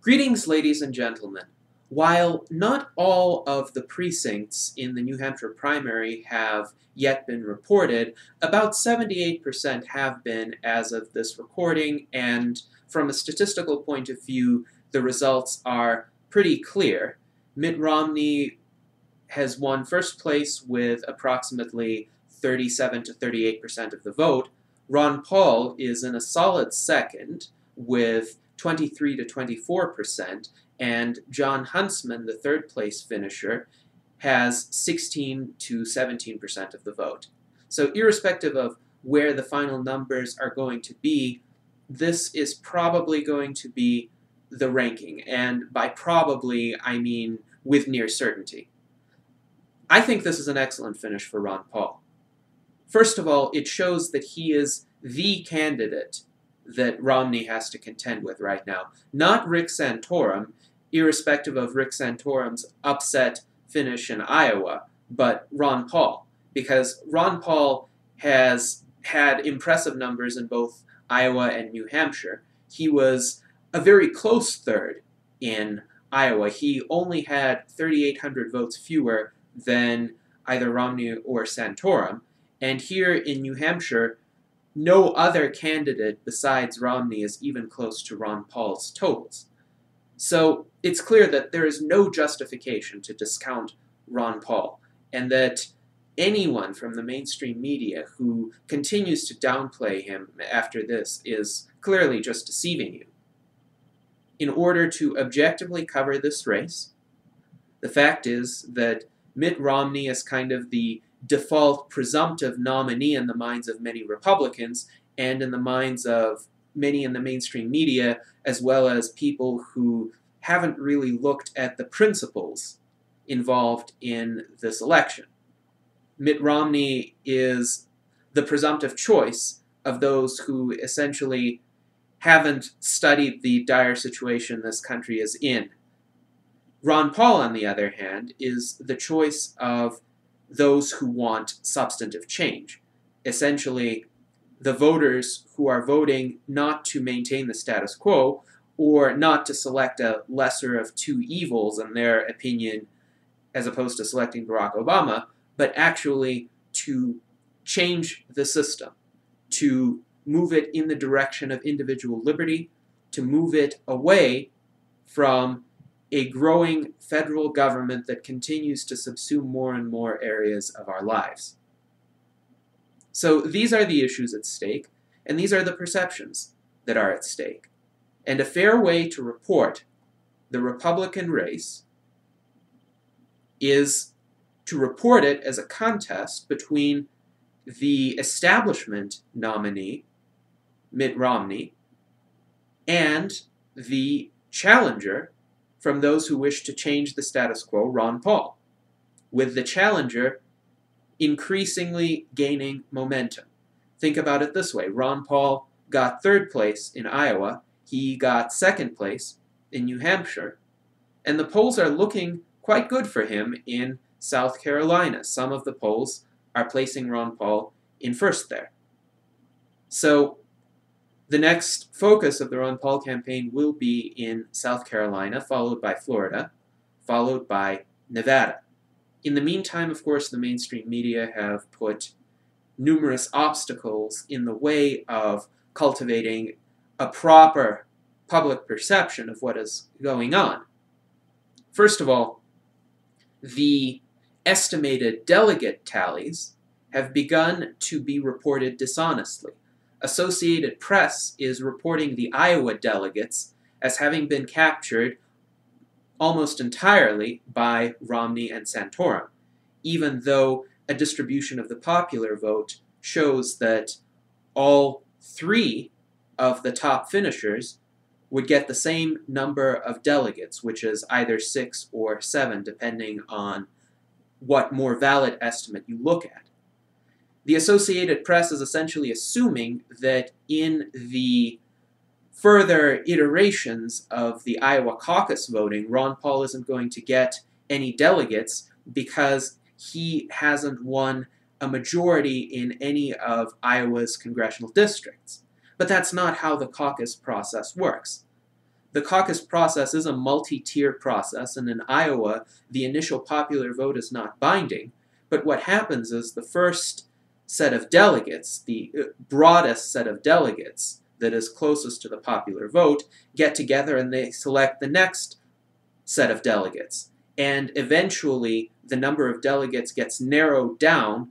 Greetings, ladies and gentlemen. While not all of the precincts in the New Hampshire primary have yet been reported, about 78% have been as of this recording, and from a statistical point of view, the results are pretty clear. Mitt Romney has won first place with approximately 37 to 38% of the vote. Ron Paul is in a solid second with 23 to 24%, and John Huntsman, the third place finisher, has 16 to 17% of the vote. So irrespective of where the final numbers are going to be, this is probably going to be the ranking, and by probably, I mean with near certainty. I think this is an excellent finish for Ron Paul. First of all, it shows that he is the candidate that Romney has to contend with right now. Not Rick Santorum, irrespective of Rick Santorum's upset finish in Iowa, but Ron Paul. Because Ron Paul has had impressive numbers in both Iowa and New Hampshire. He was a very close third in Iowa. He only had 3,800 votes fewer than either Romney or Santorum. And here in New Hampshire, no other candidate besides Romney is even close to Ron Paul's totals. So it's clear that there is no justification to discount Ron Paul, and that anyone from the mainstream media who continues to downplay him after this is clearly just deceiving you. In order to objectively cover this race, the fact is that Mitt Romney is kind of the default presumptive nominee in the minds of many Republicans and in the minds of many in the mainstream media, as well as people who haven't really looked at the principles involved in this election. Mitt Romney is the presumptive choice of those who essentially haven't studied the dire situation this country is in. Ron Paul, on the other hand, is the choice of those who want substantive change. Essentially, the voters who are voting not to maintain the status quo or not to select a lesser of two evils in their opinion as opposed to selecting Barack Obama, but actually to change the system, to move it in the direction of individual liberty, to move it away from a growing federal government that continues to subsume more and more areas of our lives. So these are the issues at stake, and these are the perceptions that are at stake. And a fair way to report the Republican race is to report it as a contest between the establishment nominee, Mitt Romney, and the challenger from those who wish to change the status quo, Ron Paul, with the challenger increasingly gaining momentum. Think about it this way. Ron Paul got third place in Iowa. He got second place in New Hampshire. And the polls are looking quite good for him in South Carolina. Some of the polls are placing Ron Paul in first there. So the next focus of the Ron Paul campaign will be in South Carolina, followed by Florida, followed by Nevada. In the meantime, of course, the mainstream media have put numerous obstacles in the way of cultivating a proper public perception of what is going on. First of all, the estimated delegate tallies have begun to be reported dishonestly. Associated Press is reporting the Iowa delegates as having been captured almost entirely by Romney and Santorum, even though a distribution of the popular vote shows that all three of the top finishers would get the same number of delegates, which is either 6 or 7, depending on what more valid estimate you look at. The Associated Press is essentially assuming that in the further iterations of the Iowa caucus voting, Ron Paul isn't going to get any delegates because he hasn't won a majority in any of Iowa's congressional districts. But that's not how the caucus process works. the caucus process is a multi-tier process, and in Iowa, the initial popular vote is not binding. But what happens is the first set of delegates, the broadest set of delegates that is closest to the popular vote, get together and they select the next set of delegates. And eventually, the number of delegates gets narrowed down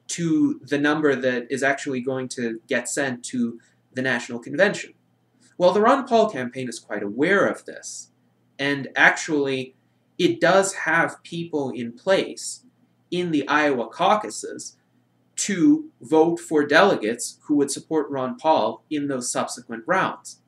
to the number that is actually going to get sent to the National Convention. Well, the Ron Paul campaign is quite aware of this, and actually, it does have people in place in the Iowa caucuses to vote for delegates who would support Ron Paul in those subsequent rounds.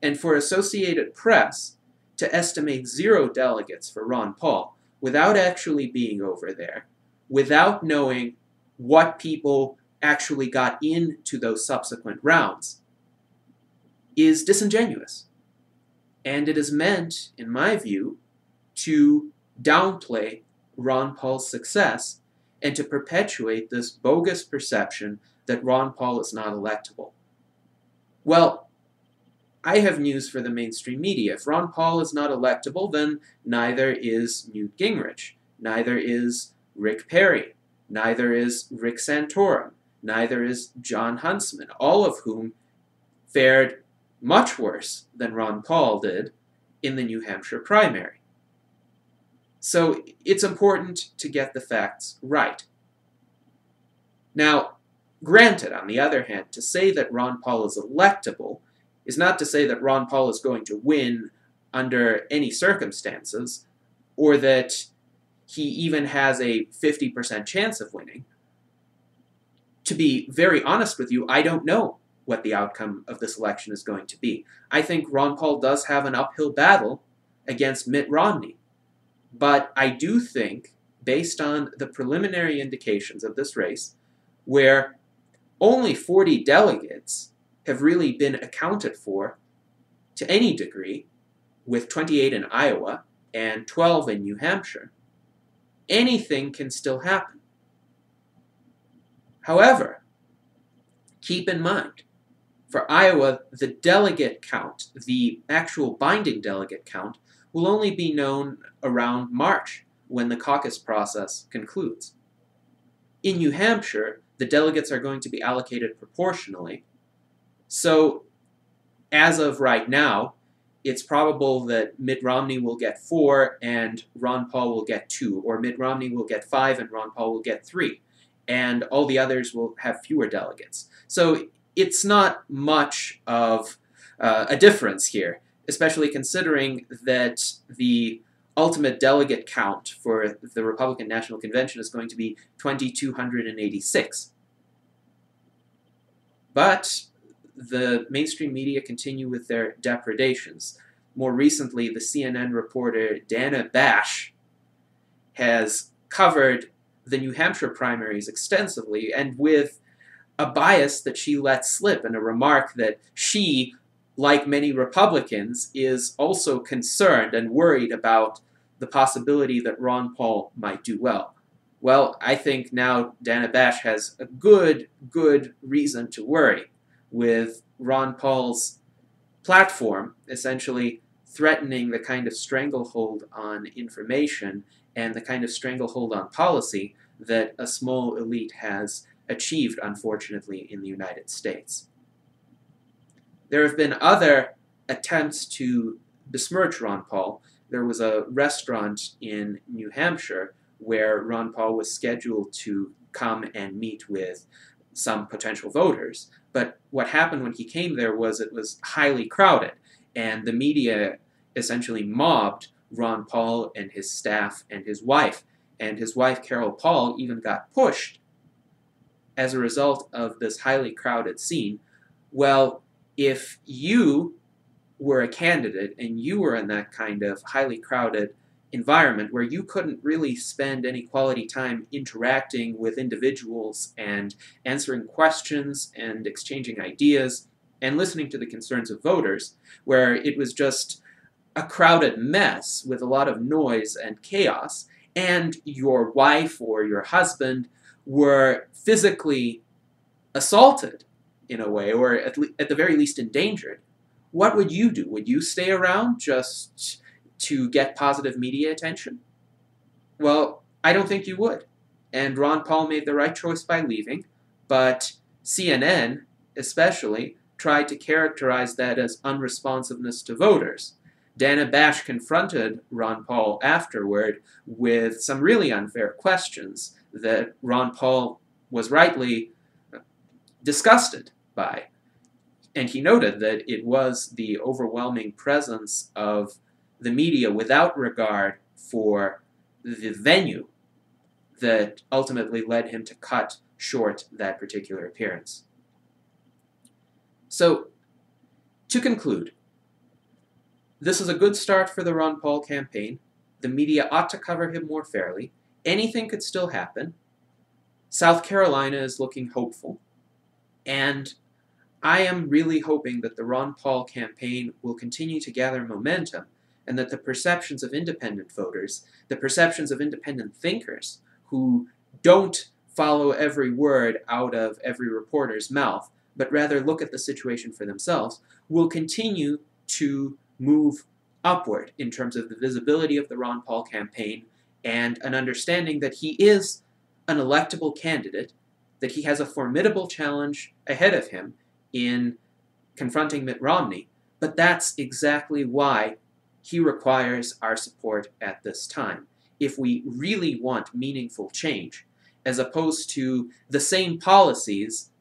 And for Associated Press to estimate 0 delegates for Ron Paul without actually being over there, without knowing what people actually got into those subsequent rounds, is disingenuous. And it is meant, in my view, to downplay Ron Paul's success and to perpetuate this bogus perception that Ron Paul is not electable. Well, I have news for the mainstream media. If Ron Paul is not electable, then neither is Newt Gingrich, neither is Rick Perry, neither is Rick Santorum, neither is John Huntsman, all of whom fared much worse than Ron Paul did in the New Hampshire primary. So it's important to get the facts right. Now, granted, on the other hand, to say that Ron Paul is electable is not to say that Ron Paul is going to win under any circumstances, or that he even has a 50% chance of winning. To be very honest with you, I don't know what the outcome of this election is going to be. I think Ron Paul does have an uphill battle against Mitt Romney. But I do think, based on the preliminary indications of this race, where only 40 delegates have really been accounted for to any degree, with 28 in Iowa and 12 in New Hampshire, anything can still happen. However, keep in mind, for Iowa, the delegate count, the actual binding delegate count, will only be known around March, when the caucus process concludes. In New Hampshire, the delegates are going to be allocated proportionally. So, as of right now, it's probable that Mitt Romney will get 4 and Ron Paul will get 2, or Mitt Romney will get 5 and Ron Paul will get 3, and all the others will have fewer delegates. So it's not much of a difference here, especially considering that the ultimate delegate count for the Republican National Convention is going to be 2,286. But the mainstream media continue with their depredations. More recently, the CNN reporter Dana Bash has covered the New Hampshire primaries extensively, and with a bias that she let slip, and a remark that she, like many Republicans, is also concerned and worried about the possibility that Ron Paul might do well. Well, I think now Dana Bash has a good reason to worry, with Ron Paul's platform essentially threatening the kind of stranglehold on information and the kind of stranglehold on policy that a small elite has achieved, unfortunately, in the United States. There have been other attempts to besmirch Ron Paul. There was a restaurant in New Hampshire where Ron Paul was scheduled to come and meet with some potential voters. But what happened when he came there was it was highly crowded, and the media essentially mobbed Ron Paul and his staff and his wife. And his wife, Carol Paul, even got pushed as a result of this highly crowded scene. Well, if you were a candidate and you were in that kind of highly crowded environment where you couldn't really spend any quality time interacting with individuals and answering questions and exchanging ideas and listening to the concerns of voters, where it was just a crowded mess with a lot of noise and chaos, and your wife or your husband were physically assaulted in a way, or at the very least endangered, What would you do? Would you stay around just to get positive media attention? Well, I don't think you would. And Ron Paul made the right choice by leaving, but CNN, especially, tried to characterize that as unresponsiveness to voters. Dana Bash confronted Ron Paul afterward with some really unfair questions that Ron Paul was rightly disgusted by. And he noted that it was the overwhelming presence of the media without regard for the venue that ultimately led him to cut short that particular appearance. So, to conclude, this is a good start for the Ron Paul campaign. The media ought to cover him more fairly. Anything could still happen. South Carolina is looking hopeful. And I am really hoping that the Ron Paul campaign will continue to gather momentum and that the perceptions of independent voters, the perceptions of independent thinkers who don't follow every word out of every reporter's mouth, but rather look at the situation for themselves, will continue to move upward in terms of the visibility of the Ron Paul campaign and an understanding that he is an electable candidate, that he has a formidable challenge ahead of him in confronting Mitt Romney, but that's exactly why he requires our support at this time. If we really want meaningful change, as opposed to the same policies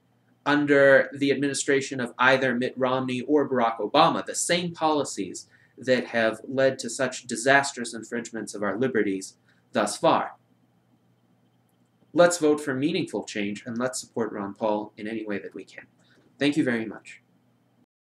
under the administration of either Mitt Romney or Barack Obama, the same policies that have led to such disastrous infringements of our liberties thus far. Let's vote for meaningful change, and let's support Ron Paul in any way that we can. Thank you very much.